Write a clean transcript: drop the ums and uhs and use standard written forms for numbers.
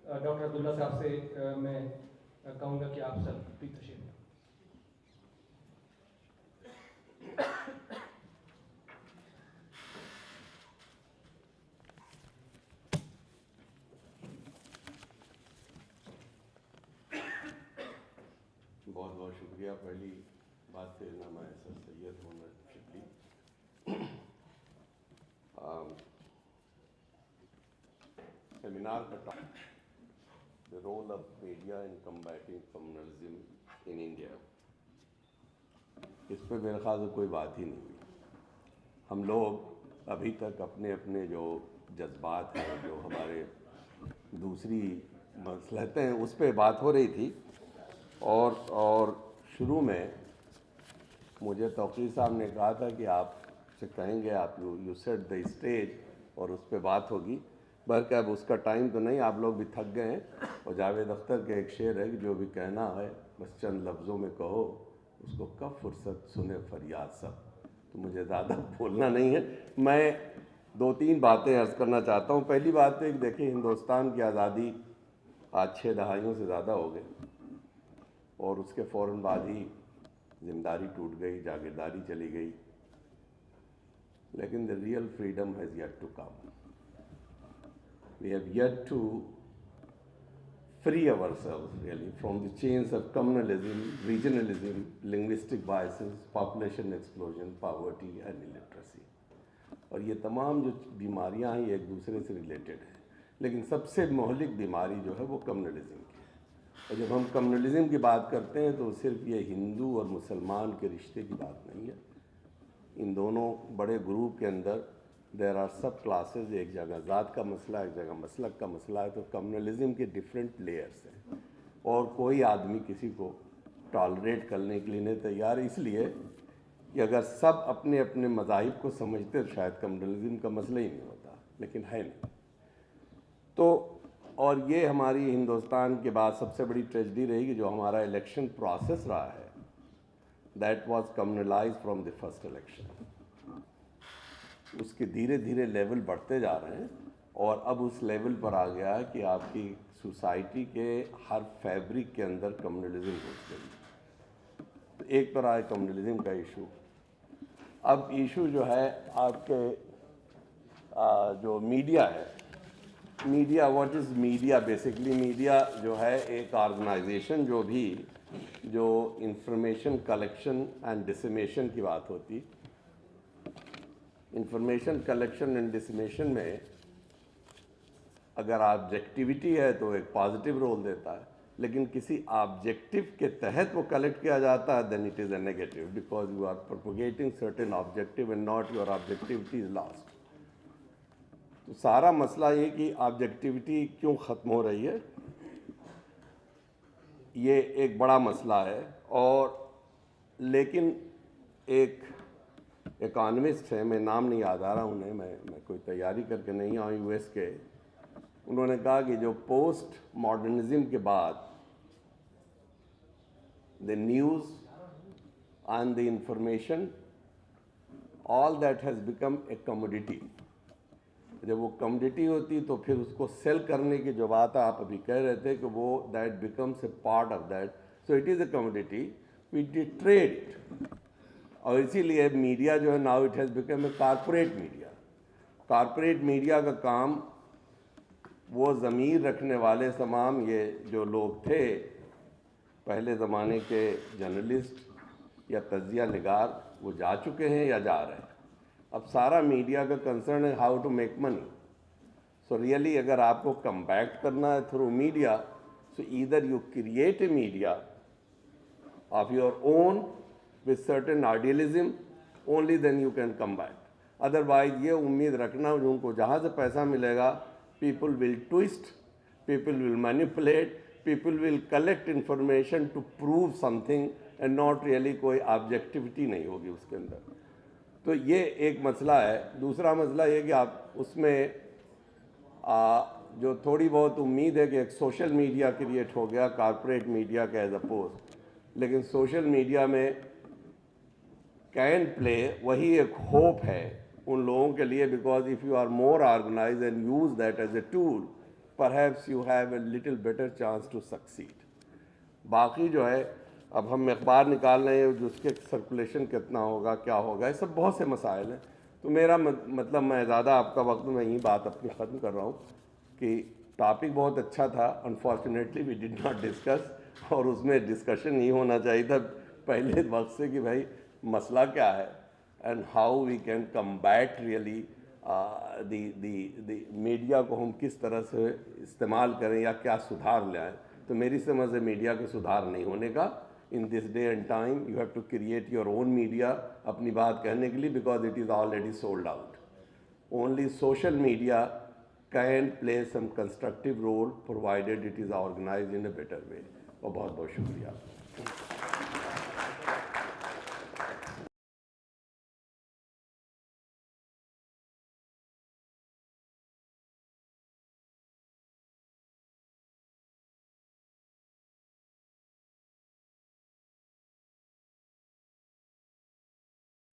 Doctor Abdullah साहब से मैं कहूँगा कि आप सब प्लीज तशरीफ। बहुत बहुत शुक्रिया। पहली बात फिर नाम है सर सैयद मोहम्मद शिबली। सेमिनार का topic the role of media in combating communalism in India, इस पर मेरे ख्याल से कोई बात ही नहीं हुई। हम लोग अभी तक अपने अपने जो जज्बात हैं, जो हमारे दूसरी मसलहतें हैं, उस पर बात हो रही थी। और शुरू में मुझे तौकीर साहब ने कहा था कि आपसे कहेंगे, आप यू सेट द स्टेज और उस पर बात होगी। बल्कि अब उसका टाइम तो नहीं, आप लोग भी थक गए हैं। और जावेद अख्तर के एक शेर है कि जो भी कहना है बस चंद लफ्ज़ों में कहो, उसको कब फुर्सत सुने फरियाद सब। तो मुझे ज़्यादा बोलना नहीं है। मैं दो तीन बातें अर्ज़ करना चाहता हूँ। पहली बात है कि देखिए, हिंदुस्तान की आज़ादी आज 6 दहाइयों से ज़्यादा हो गई, और उसके फ़ौरन बाद ही ज़िम्मेदारी टूट गई, जागीरदारी चली गई। लेकिन the real freedom has yet to come. We have yet to free ourselves really from the chains of communalism, regionalism, linguistic biases, population explosion, poverty and illiteracy। और ये तमाम जो बीमारियां हैं ये एक दूसरे से रिलेटेड हैं, लेकिन सबसे मोहलिक बीमारी जो है वो कम्युनलिज्म की है। और जब हम कम्युनलिज्म की बात करते हैं तो सिर्फ ये हिंदू और मुसलमान के रिश्ते की बात नहीं है। इन दोनों बड़े ग्रुप के अंदर देर आर सब क्लासेज। एक जगह ज़ात का मसला, एक जगह मसलक का मसला है। तो कम्युनलिज्म के डिफरेंट लेयर्स हैं, और कोई आदमी किसी को टॉलरेट करने के लिए नहीं तैयार। इसलिए कि अगर सब अपने अपने मज़ाहिब को समझते तो शायद कम्युनलिज्म का मसला ही नहीं होता, लेकिन है नहीं। तो और ये हमारी हिंदुस्तान के बाद सबसे बड़ी ट्रेजिडी रही कि जो हमारा इलेक्शन प्रोसेस रहा है, that was communalised from the first election. उसके धीरे धीरे लेवल बढ़ते जा रहे हैं, और अब उस लेवल पर आ गया है कि आपकी सोसाइटी के हर फैब्रिक के अंदर कम्युनलिज्म घुस गई। तो एक तरह है कम्युनलिज्म का इशू। अब इशू जो है आपके जो मीडिया है, media, what is media? Basically media जो है एक ऑर्गेनाइजेशन जो इंफॉर्मेशन कलेक्शन एंड डिसमिनेशन की बात होती। इंफॉर्मेशन कलेक्शन एंड डिसमिनेशन में अगर ऑब्जेक्टिविटी है तो एक पॉजिटिव रोल देता है, लेकिन किसी ऑब्जेक्टिव के तहत वो कलेक्ट किया जाता है, then it is a negative, because you are propagating certain objective and not your objectivity is lost. तो सारा मसला ये कि ऑब्जेक्टिविटी क्यों ख़त्म हो रही है, ये एक बड़ा मसला है। और लेकिन एक इकॉनमिस्ट है, मैं नाम नहीं याद आ रहा उन्हें, मैं कोई तैयारी करके नहीं आया यूएस के, उन्होंने कहा कि जो पोस्ट मॉडर्निज्म के बाद the news and the information, all that has become A commodity. जब वो कमोडिटी होती तो फिर उसको सेल करने की जो बात आप अभी कह रहे थे कि वो that becomes a part of that, so it is a commodity, we trade it. और इसीलिए मीडिया जो है now it has become a corporate media. Corporate media का काम वो ज़मीर रखने वाले तमाम ये जो लोग थे पहले ज़माने के जर्नलिस्ट या तज्जिया निगार, वो जा चुके हैं या जा रहे हैं। अब सारा मीडिया का कंसर्न है how to make money. So really अगर आपको कम्बैक्ट करना है through media, so either you create a media of your own with certain idealism, only then you can combat. Otherwise ये उम्मीद रखना उनको जहाँ से पैसा मिलेगा, people will twist, people will manipulate, people will collect information to prove something and not really कोई objectivity नहीं होगी उसके अंदर। तो ये एक मसला है। दूसरा मसला ये कि आप उसमें जो थोड़ी बहुत उम्मीद है कि एक सोशल मीडिया क्रिएट हो गया कारपोरेट मीडिया का एज अपोज, लेकिन सोशल मीडिया में कैन प्ले वही एक होप है उन लोगों के लिए, because if you are more organise and use that as a tool, perhaps you have a little better chance to succeed. बाकी जो है अब हम अखबार निकाल रहे हैं, उसके सर्कुलेशन कितना होगा, क्या होगा, ये सब बहुत से मसाइल हैं. तो मेरा मतलब मैं ज़्यादा आपका वक्त में यही बात अपनी ख़त्म कर रहा हूँ कि टॉपिक बहुत अच्छा था. Unfortunately we did not discuss, और उसमें डिस्कशन नहीं होना चाहिए था पहले वक्त से कि भाई मसला क्या है and how we can combat really the media को हम किस तरह से इस्तेमाल करें या क्या सुधार लाएं. तो मेरी समझ से मीडिया के सुधार नहीं होने का. In this day and time you have to create your own media अपनी बात कहने के लिए, because it is already sold out. Only social media can play some constructive role provided it is organised in a better way. और बहुत बहुत शुक्रिया.